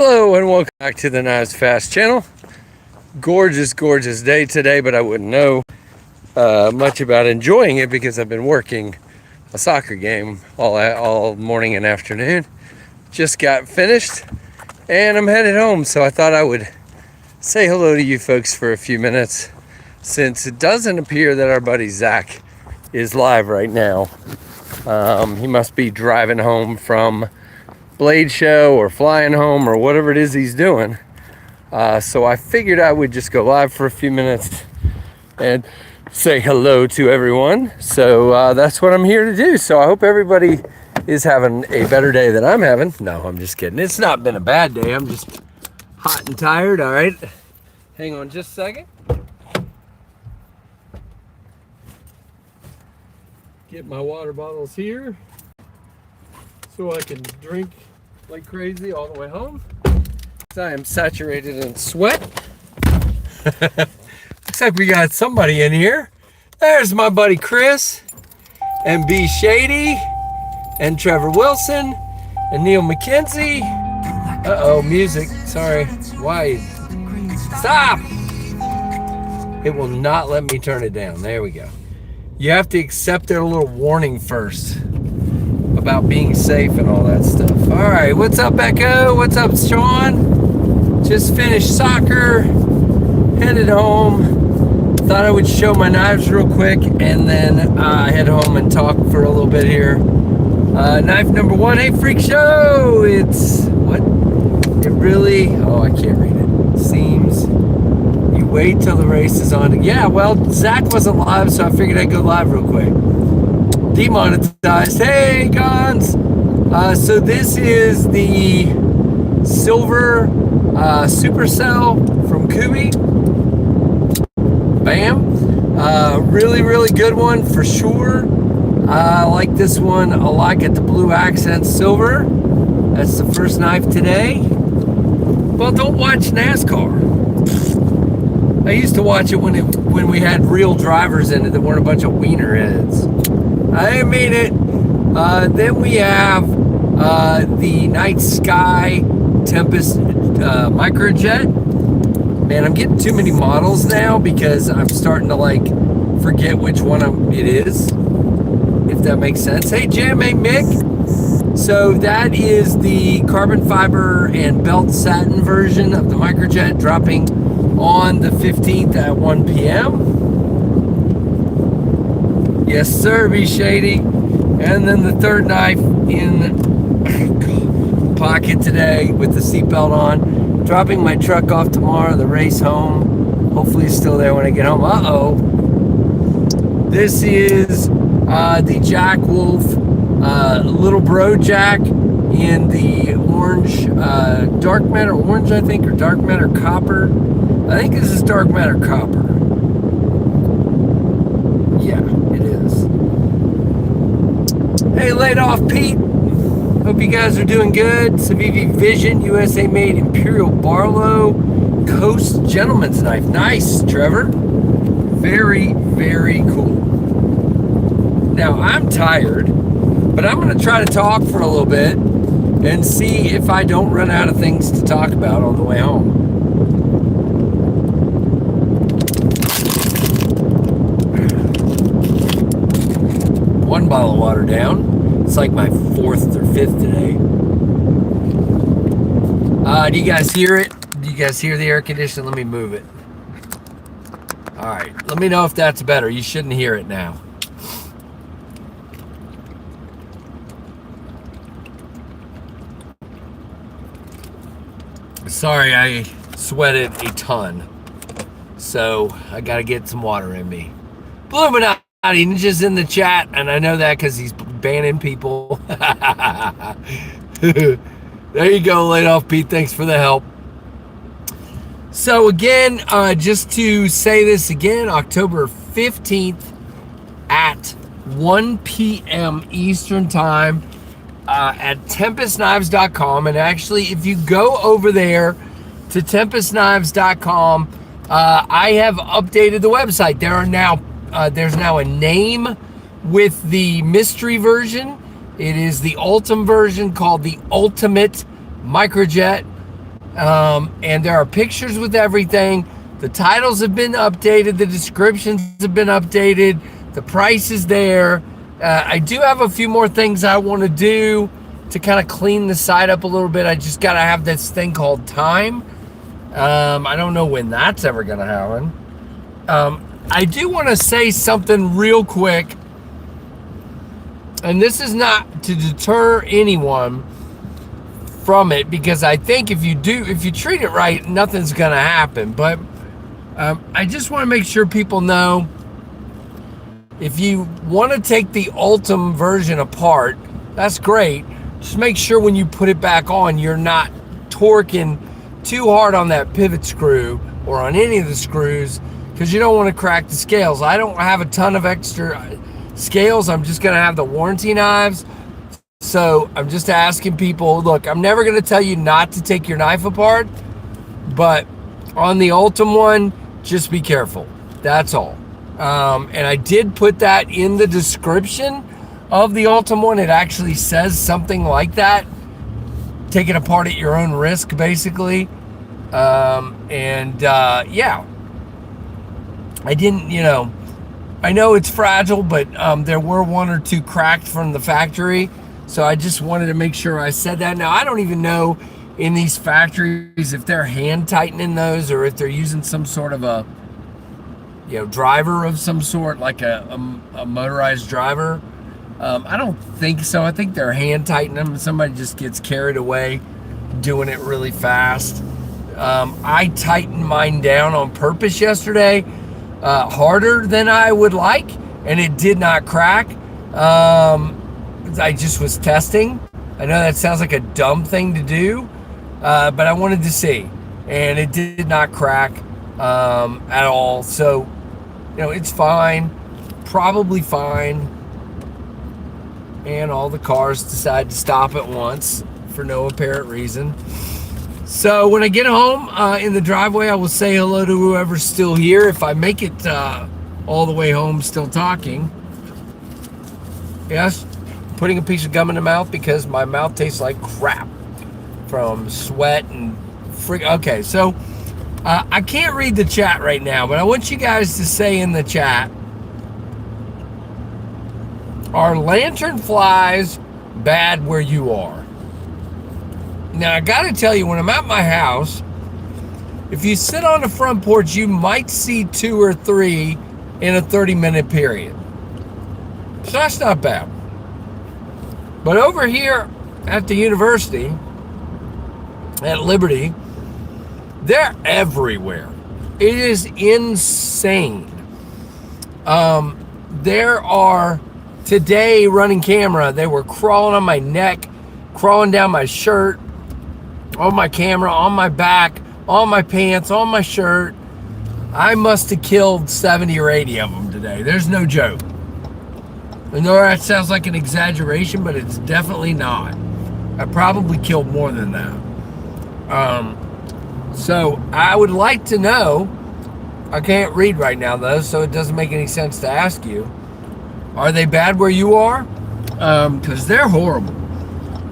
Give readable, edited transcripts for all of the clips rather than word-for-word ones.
Hello and welcome back to the KnivesFAST channel. Gorgeous day today, but I wouldn't know much about enjoying it because I've been working a soccer game all morning and afternoon. Just got finished and I'm headed home, so I thought I would say hello to you folks for a few minutes, since it doesn't appear that our buddy Zach is live right now. He must be driving home from Blade show or flying home or whatever it is he's doing. So I figured I would just go live for a few minutes and say hello to everyone. So that's what I'm here to do. So I hope everybody is having a better day than I'm having. No, I'm just kidding. It's not been a bad day. I'm just hot and tired. All right. Hang on just a second. Get my water bottles here so I can drink like crazy all the way home. I am saturated in sweat. Looks like we got somebody in here. There's my buddy Chris, and B Shady, and Trevor Wilson, and Neil McKenzie. Uh-oh, music. Sorry. Why? Stop! It will not let me turn it down. There we go. You have to accept their little warning first about being safe and all that stuff. All right, what's up, Echo? What's up, Sean? Just finished soccer, headed home. Thought I would show my knives real quick and then head home and talk for a little bit here. Knife number one, hey, freak show. It's, what? It really, oh, I can't read it. Seems you wait till the race is on. Yeah, well, Zach wasn't live, so I figured I'd go live real quick. Demonetized. Hey, Gons. So this is the silver supercell from Kubi. Bam. Really good one for sure. I like this one a lot. Get the blue accent silver. That's the first knife today. Well, don't watch NASCAR. I used to watch it when we had real drivers in it that weren't a bunch of wiener heads. I made it. Then we have the Night Sky Tempest Microjet. Man, I'm getting too many models now because I'm starting to like forget which one it is, if that makes sense. Hey Jim, hey Mick. So that is the carbon fiber and belt satin version of the Microjet, dropping on the 15th at 1 p.m. Yes, sir, be shady. And then the third knife in pocket today with the seatbelt on. Dropping my truck off tomorrow, the race home. Hopefully it's still there when I get home. Uh-oh. This is the Jack Wolf Little Bro Jack in the orange, dark matter orange, I think, or dark matter copper. I think this is dark matter copper. Yeah, it is. Hey, laid off Pete. Hope you guys are doing good. Civivi Vision, USA made Imperial Barlow Coast Gentleman's Knife. Nice, Trevor. Very cool. Now, I'm tired, but I'm going to try to talk for a little bit and see if I don't run out of things to talk about on the way home. One bottle of water down. It's like my fourth or fifth today. Do you guys hear it? Do you guys hear the air conditioner? Let me move it. All right, let me know if that's better. You shouldn't hear it now. Sorry, I sweated a ton, so I gotta get some water in me. Illuminati Ninja's in the chat, and I know that because he's banning people. There you go, laid off Pete. Thanks for the help. So again, just to say this again, October 15th at 1 p.m. Eastern time at TempestKnives.com. And actually, if you go over there to TempestKnives.com, I have updated the website. There's now a name with the mystery version. It is the Ultim version called the Ultimate Microjet. And there are pictures with everything. The titles have been updated. The descriptions have been updated. The price is there. I do have a few more things I want to do to kind of clean the site up a little bit. I just got to have this thing called time. I don't know when that's ever going to happen. I do want to say something real quick. And this is not to deter anyone from it, because I think if you treat it right, nothing's going to happen. But I just want to make sure people know, if you want to take the Ultim version apart, that's great. Just make sure when you put it back on, you're not torquing too hard on that pivot screw or on any of the screws, because you don't want to crack the scales. I don't have a ton of extra scales. I'm just going to have the warranty knives. So I'm just asking people, look, I'm never going to tell you not to take your knife apart, but on the Ultim one, just be careful. That's all. And I did put that in the description of the Ultim one. It actually says something like that. Take it apart at your own risk, basically. Yeah. I didn't, I know it's fragile, but there were one or two cracked from the factory. So I just wanted to make sure I said that. Now, I don't even know in these factories if they're hand tightening those or if they're using some sort of a driver of some sort, like a motorized driver. I don't think so. I think they're hand tightening them. Somebody just gets carried away doing it really fast. I tightened mine down on purpose yesterday, harder than I would like, and it did not crack. I just was testing. I know that sounds like a dumb thing to do, but I wanted to see, and it did not crack at all. So, it's fine, probably fine. And all the cars decide to stop at once for no apparent reason. So when I get home in the driveway, I will say hello to whoever's still here. If I make it all the way home still talking. Yes, putting a piece of gum in the mouth because my mouth tastes like crap from sweat and Okay, so I can't read the chat right now, but I want you guys to say in the chat, are lantern flies bad where you are? Now, I gotta tell you, when I'm at my house, if you sit on the front porch, you might see 2 or 3 in a 30-minute period. So that's not bad. But over here at the university, at Liberty, they're everywhere. It is insane. There are, today running camera, they were crawling on my neck, crawling down my shirt, on my camera, on my back, on my pants, on my shirt. I must have killed 70 or 80 of them today. There's no joke. I know that sounds like an exaggeration, but it's definitely not. I probably killed more than that. So I would like to know, I can't read right now though, so it doesn't make any sense to ask you, are they bad where you are? Because they're horrible.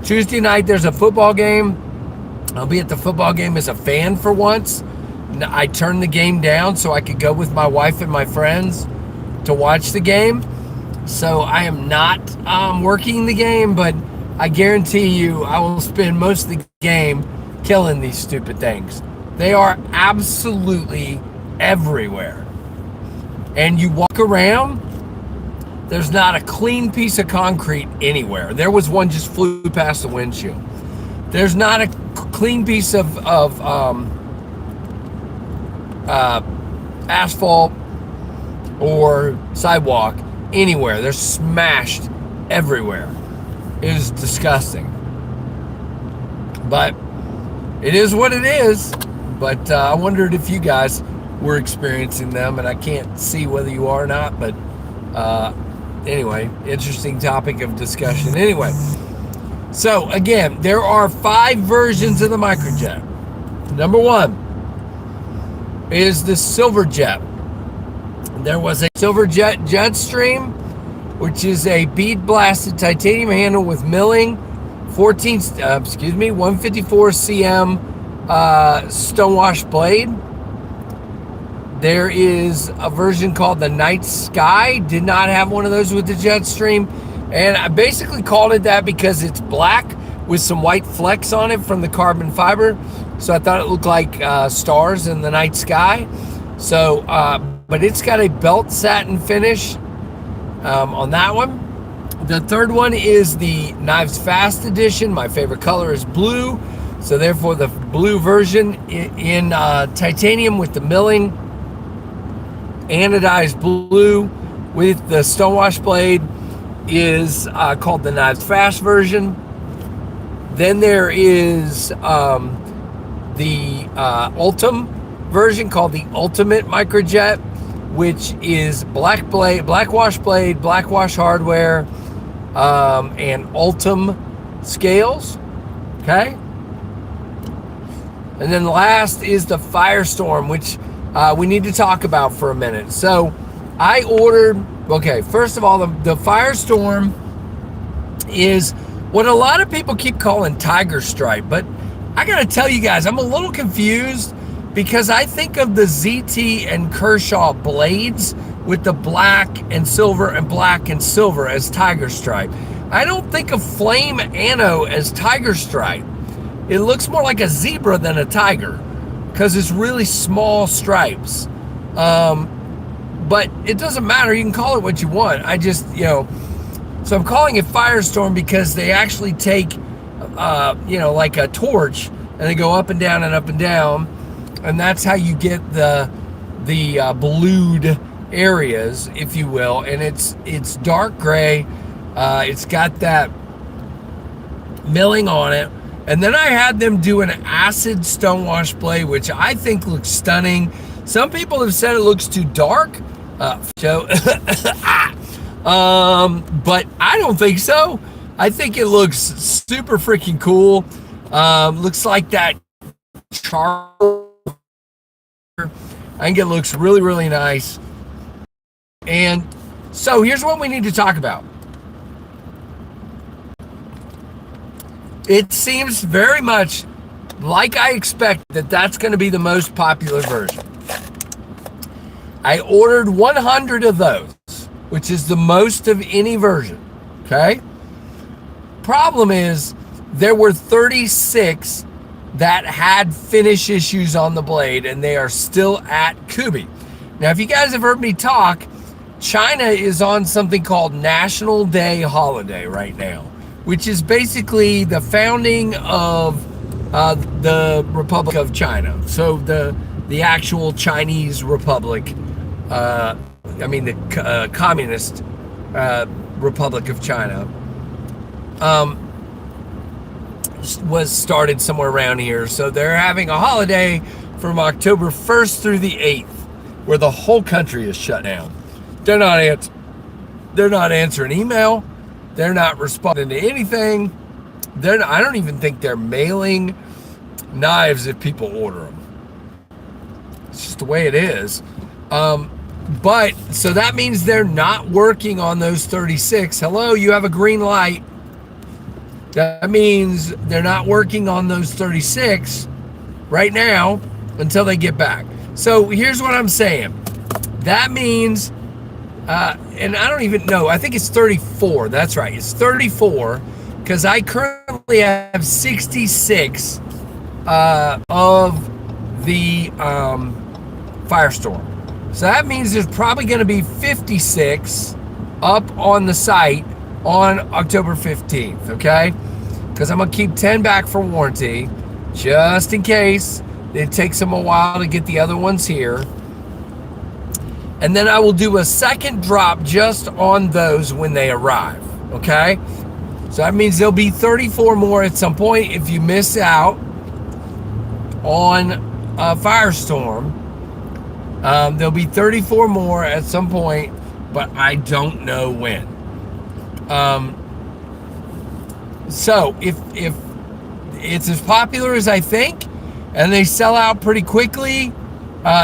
Tuesday night there's a football game. I'll be at the football game as a fan for once. I turned the game down so I could go with my wife and my friends to watch the game. So I am not working the game, but I guarantee you I will spend most of the game killing these stupid things. They are absolutely everywhere. And you walk around, there's not a clean piece of concrete anywhere. There was one just flew past the windshield. There's not a clean piece of asphalt or sidewalk anywhere. They're smashed everywhere. It is disgusting. But it is what it is. But I wondered if you guys were experiencing them, and I can't see whether you are or not, but anyway, interesting topic of discussion. Anyway, so again, there are 5 versions of the Microjet. Number 1 is the Silverjet. There was a Silverjet Jetstream, which is a bead blasted titanium handle with milling, 154 cm stonewash blade. There is a version called the Night Sky. Did not have one of those with the Jetstream. And I basically called it that because it's black with some white flecks on it from the carbon fiber. So I thought it looked like stars in the night sky. So, but it's got a belt satin finish on that one. The third one is the KnivesFAST edition. My favorite color is blue. So therefore the blue version in titanium with the milling, anodized blue with the stonewash blade is called the KnivesFAST version. Then there is the Ultim version called the Ultimate Microjet, which is black wash blade, black wash hardware, and Ultim scales. Okay. And then last is the Firestorm, which we need to talk about for a minute. So I ordered, okay, first of all, the Firestorm is what a lot of people keep calling Tiger Stripe, but I gotta tell you guys, I'm a little confused because I think of the ZT and Kershaw blades with the black and silver and black and silver as Tiger Stripe. I don't think of Flame Anno as Tiger Stripe. It looks more like a zebra than a tiger because it's really small stripes. But it doesn't matter. You can call it what you want. I just, so I'm calling it Firestorm because they actually take, like a torch and they go up and down and up and down. And that's how you get the blued areas, if you will. And it's dark gray. It's got that milling on it. And then I had them do an acid stonewash blade, which I think looks stunning. Some people have said it looks too dark. But I don't think so. I think it looks super freaking cool. Looks like that charcoal. I think it looks really, really nice. And so here's what we need to talk about. It seems very much like I expect that that's going to be the most popular version. I ordered 100 of those, which is the most of any version, okay? Problem is, there were 36 that had finish issues on the blade, and they are still at Kubi. Now, if you guys have heard me talk, China is on something called National Day Holiday right now, which is basically the founding of the Republic of China. So the actual Chinese Republic, the Communist Republic of China, was started somewhere around here. So they're having a holiday from October 1st through the 8th, where the whole country is shut down. They're not answering email. They're not responding to anything. I don't even think they're mailing knives if people order them. It's just the way it is. But so that means they're not working on those 36. Hello, you have a green light. That means they're not working on those 36 right now until they get back. So here's what I'm saying. That means, and I don't even know, I think it's 34. That's right, it's 34, because I currently have 66 of the Firestorm. So that means there's probably going to be 56 up on the site on October 15th, okay? Because I'm going to keep 10 back for warranty, just in case it takes them a while to get the other ones here. And then I will do a second drop just on those when they arrive, okay? So that means there'll be 34 more at some point if you miss out on Firestorm. There'll be 34 more at some point, but I don't know when. So if it's as popular as I think, and they sell out pretty quickly,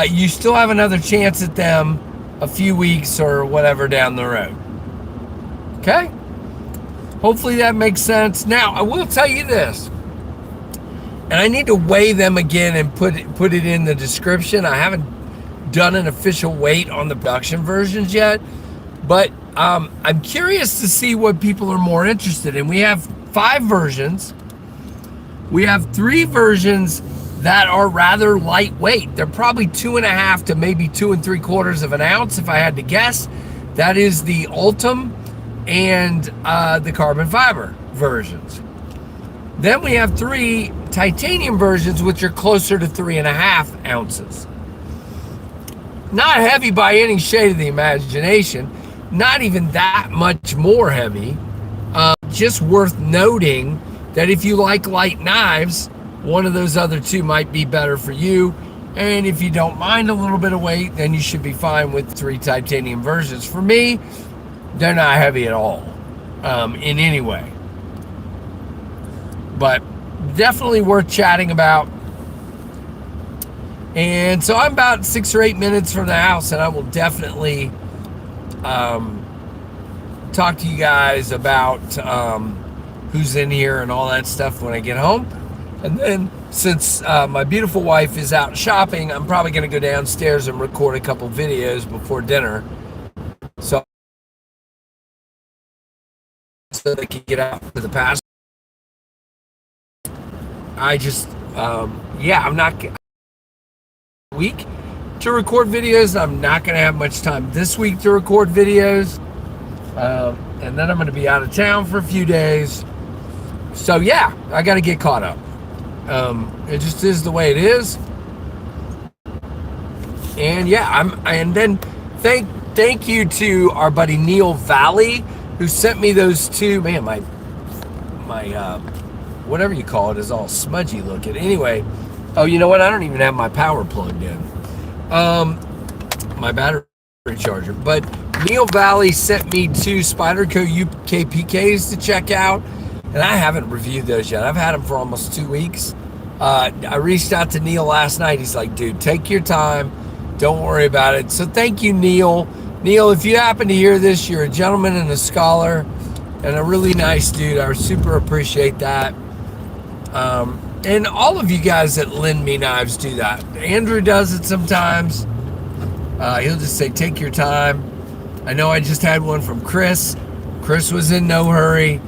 you still have another chance at them a few weeks or whatever down the road. Okay? Hopefully that makes sense. Now, I will tell you this. And I need to weigh them again and put it in the description. I haven't done an official weight on the production versions yet, but I'm curious to see what people are more interested in. We have 5 versions. We have 3 versions that are rather lightweight. They're probably 2.5 to maybe 2 3/4 of an ounce, if I had to guess. That is the Ultim and the carbon fiber versions. Then we have 3 titanium versions, which are closer to 3.5 ounces. Not heavy by any shade of the imagination, not even that much more heavy. Just worth noting that if you like light knives, one of those other 2 might be better for you. And if you don't mind a little bit of weight, then you should be fine with 3 titanium versions. For me, they're not heavy at all, in any way. But definitely worth chatting about. And so I'm about 6 or 8 minutes from the house, and I will definitely talk to you guys about who's in here and all that stuff when I get home. And then since my beautiful wife is out shopping, I'm probably going to go downstairs and record a couple videos before dinner, so they can get out to the past. I just I'm not week to record videos. I'm not going to have much time this week to record videos, and then I'm going to be out of town for a few days. So yeah, I got to get caught up. It just is the way it is. And yeah, and then thank you to our buddy Neil Valley, who sent me those 2. Man, my whatever you call it is all smudgy looking. Anyway, oh, you know what? I don't even have my power plugged in. My battery charger. But Neil Valley sent me 2 Spyderco UKPKs to check out, and I haven't reviewed those yet. I've had them for almost 2 weeks. I reached out to Neil last night. He's like, dude, take your time. Don't worry about it. So thank you, Neil. Neil, if you happen to hear this, you're a gentleman and a scholar and a really nice dude. I super appreciate that. And all of you guys that lend me knives do that. Andrew does it sometimes. He'll just say, take your time. I know I just had one from Chris. Chris was in no hurry.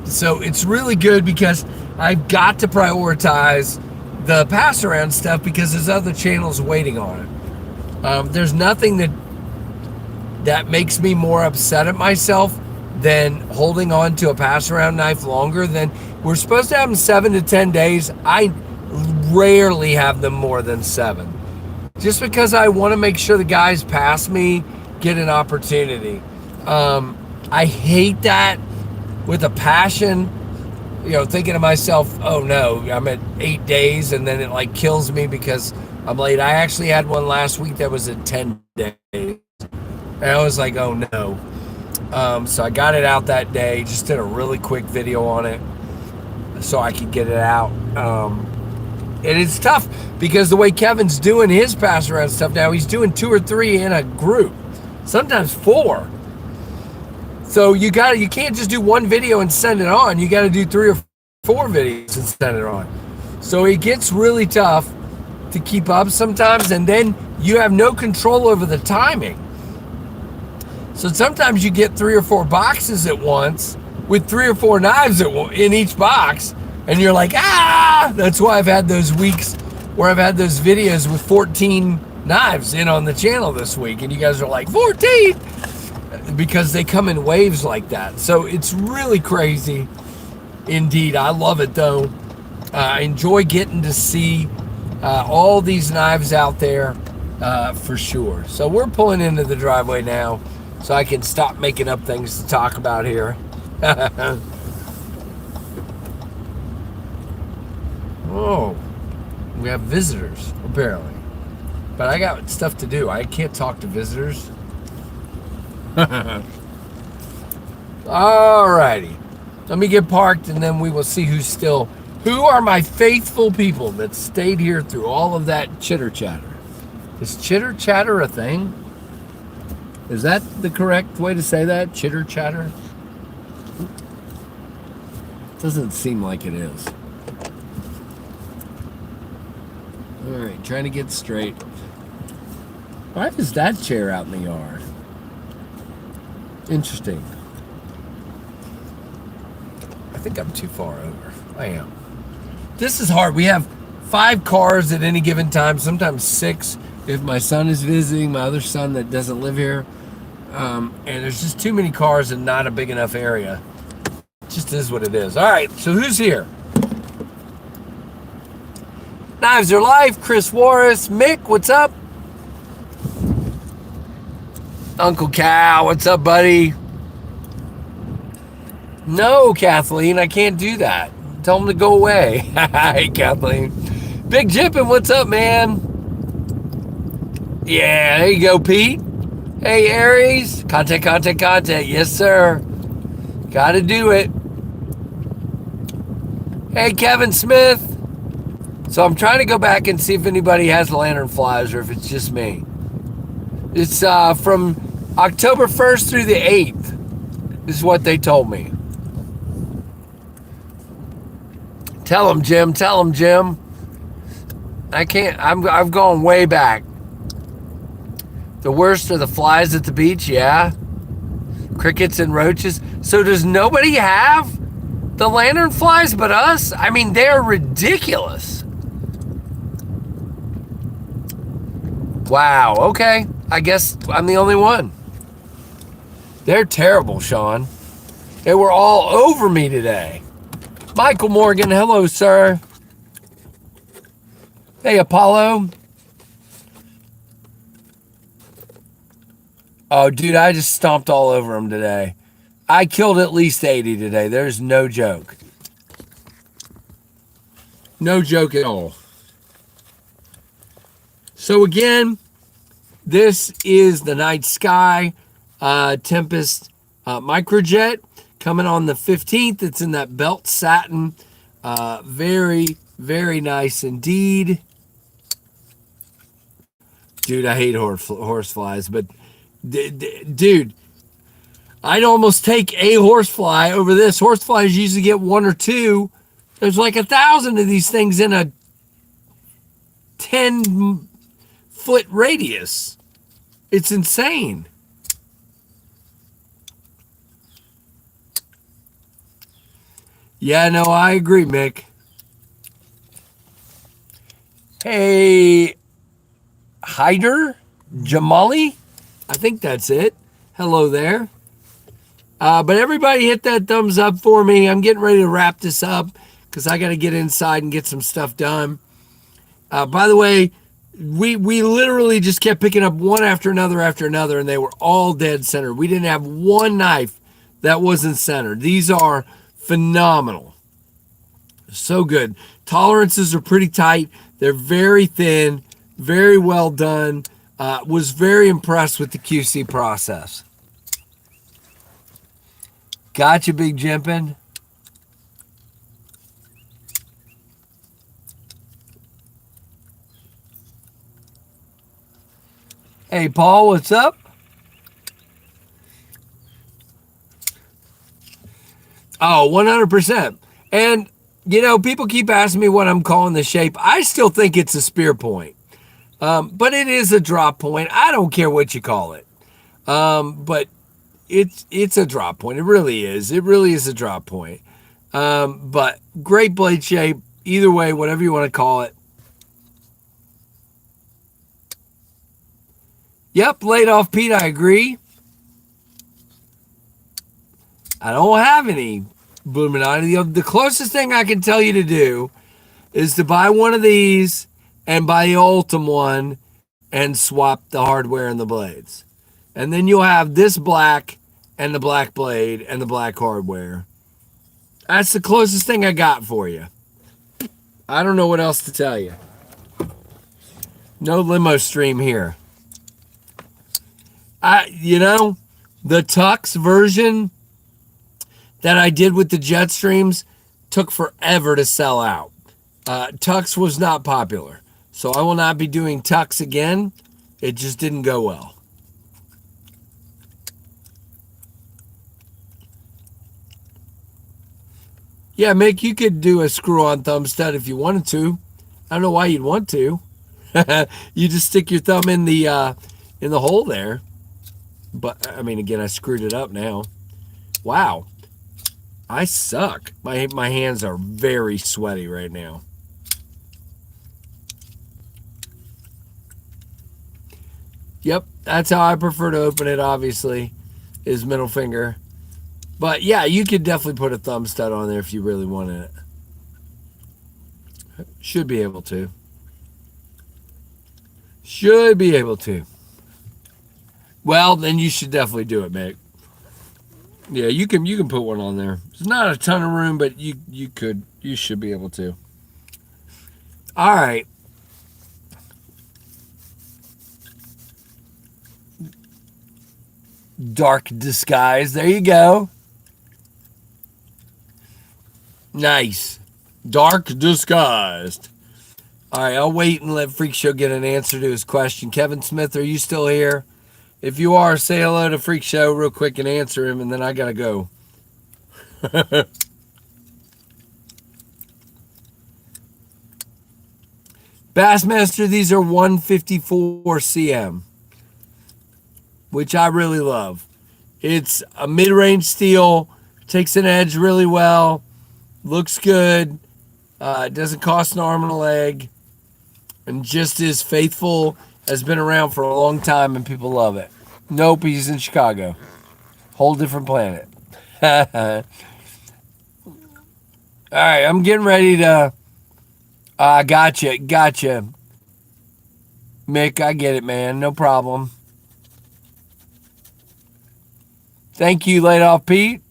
So it's really good because I've got to prioritize the pass around stuff because there's other channels waiting on it. There's nothing that makes me more upset at myself than holding on to a pass around knife longer than we're supposed to have them 7 to 10 days. I rarely have them more than 7, just because I want to make sure the guys past me get an opportunity. I hate that with a passion, thinking to myself, oh no, I'm at 8 days, and then it like kills me because I'm late. I actually had one last week that was at 10 days, and I was like, oh no. So I got it out that day, just did a really quick video on it so I could get it out. And it's tough because the way Kevin's doing his pass around stuff now, he's doing 2 or 3 in a group, sometimes 4. So you can't just do 1 video and send it on. You got to do 3 or 4 videos and send it on. So it gets really tough to keep up sometimes, and then you have no control over the timing. So sometimes you get 3 or 4 boxes at once with 3 or 4 knives in each box, and you're like, ah! That's why I've had those weeks where I've had those videos with 14 knives in on the channel this week, and you guys are like, 14! Because they come in waves like that. So it's really crazy indeed. I love it though. I enjoy getting to see all these knives out there for sure. So we're pulling into the driveway now so I can stop making up things to talk about here. Oh, we have visitors apparently, but I got stuff to do. I can't talk to visitors. Alrighty, let me get parked and then we will see who are my faithful people that stayed here through all of that chitter chatter. Is chitter chatter a thing? Is that the correct way to say that? Chitter chatter? Doesn't seem like it is. right, trying to get straight. Why is that chair out in the yard? Interesting. I think I'm too far over. I am. This is hard. We have 5 cars at any given time, sometimes 6 if my son is visiting, my other son that doesn't live here. And there's just too many cars and not a big enough area. It just is what it is. All right, so who's here? Knives Are Life, Chris Warras, Mick, what's up? Uncle Cal, what's up, buddy? No, Kathleen, I can't do that. Tell him to go away. Hey, Kathleen. Big Jippin, what's up, man? Yeah, there you go, Pete. Hey, Aries. Content. Yes, sir. Gotta do it. Hey, Kevin Smith. So I'm trying to go back and see if anybody has lantern flies or if it's just me. It's from October 1st through the 8th. This is what they told me. Tell them, Jim. Tell them, Jim. I can't. I've gone way back. The worst are the flies at the beach, yeah. Crickets and roaches. So does nobody have the lantern flies but us? I mean, they're ridiculous. Wow, okay. I guess I'm the only one. They're terrible, Sean. They were all over me today. Michael Morgan, hello, sir. Hey, Apollo. Oh, dude, I just stomped all over them today. I killed at least 80 today. There's no joke. No joke at all. So again, this is the Night Sky Tempest Microjet coming on the 15th. It's in that belt satin. Very, very nice indeed. Dude, I hate horse flies, but dude, I'd almost take a horsefly over this. Horseflies usually get 1 or 2. There's like 1,000 of these things in a 10-foot radius. It's insane. Yeah, no, I agree, Mick. Hey, Hyder Jamali, I think that's it. Hello there. But everybody hit that thumbs up for me. I'm getting ready to wrap this up because I got to get inside and get some stuff done. By the way, we literally just kept picking up one after another, and they were all dead center. We didn't have one knife that wasn't centered. These are phenomenal. So good. Tolerances are pretty tight. They're very thin, very well done. Was very impressed with the QC process. Gotcha, Big Jimpin'. Hey, Paul, what's up? Oh, 100%. And, you know, people keep asking me what I'm calling the shape. I still think it's a spear point. But it is a drop point. I don't care what you call it. But it's a drop point. It really is. It really is a drop point. But great blade shape. Either way, whatever you want to call it. Yep, laid off Pete, I agree. I don't have any Illuminati. The closest thing I can tell you to do is to buy one of these and buy the Ultim one and swap the hardware and the blades. And then you'll have this black and the black blade and the black hardware. That's the closest thing I got for you. I don't know what else to tell you. No limo stream here. You know, the Tux version that I did with the Jetstreams took forever to sell out. Tux was not popular. So I will not be doing Tux again. It just didn't go well. Yeah, Mick, you could do a screw-on thumb stud if you wanted to. I don't know why you'd want to. You just stick your thumb in the hole there. But I mean, again, I screwed it up now. Wow, I suck. My hands are very sweaty right now. Yep, that's how I prefer to open it, obviously, is middle finger. But yeah, you could definitely put a thumb stud on there if you really wanted it. Should be able to. Should be able to. Well, then you should definitely do it, Mick. Yeah, you can put one on there. It's not a ton of room, but you should be able to. All right. Dark disguise. There you go. Nice. Dark disguised. All right, I'll wait and let Freak Show get an answer to his question. Kevin Smith, are you still here? If you are, say hello to Freak Show real quick and answer him, and then I gotta go. Bassmaster, these are 154 cm, which I really love. It's a mid-range steel, takes an edge really well, looks good, it doesn't cost an arm and a leg, and just as faithful, has been around for a long time, and people love it. Nope, he's in Chicago. Whole different planet. All right, I'm getting ready to... Gotcha. Mick, I get it, man. No problem. Thank you, Laid Off Pete.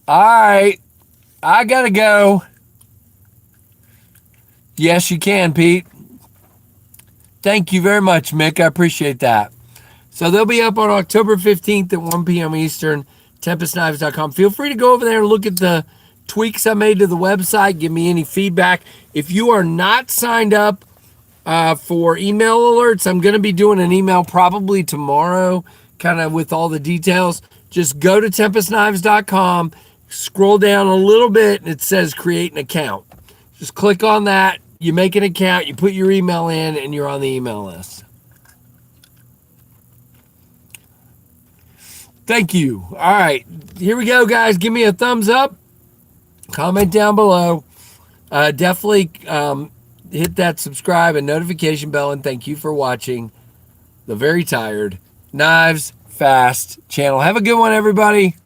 All right. I gotta go. Yes, you can, Pete. Thank you very much, Mick. I appreciate that. So they'll be up on October 15th at 1 p.m. Eastern, TempestKnives.com. Feel free to go over there and look at the tweaks I made to the website. Give me any feedback. If you are not signed up for email alerts, I'm going to be doing an email probably tomorrow, kind of with all the details. Just go to TempestKnives.com, scroll down a little bit, and it says create an account. Just click on that. You make an account, you put your email in, and you're on the email list. Thank you. All right, here we go, guys. Give me a thumbs up. Comment down below. Definitely hit that subscribe and notification bell, and thank you for watching the very tired Knives Fast channel. Have a good one, everybody.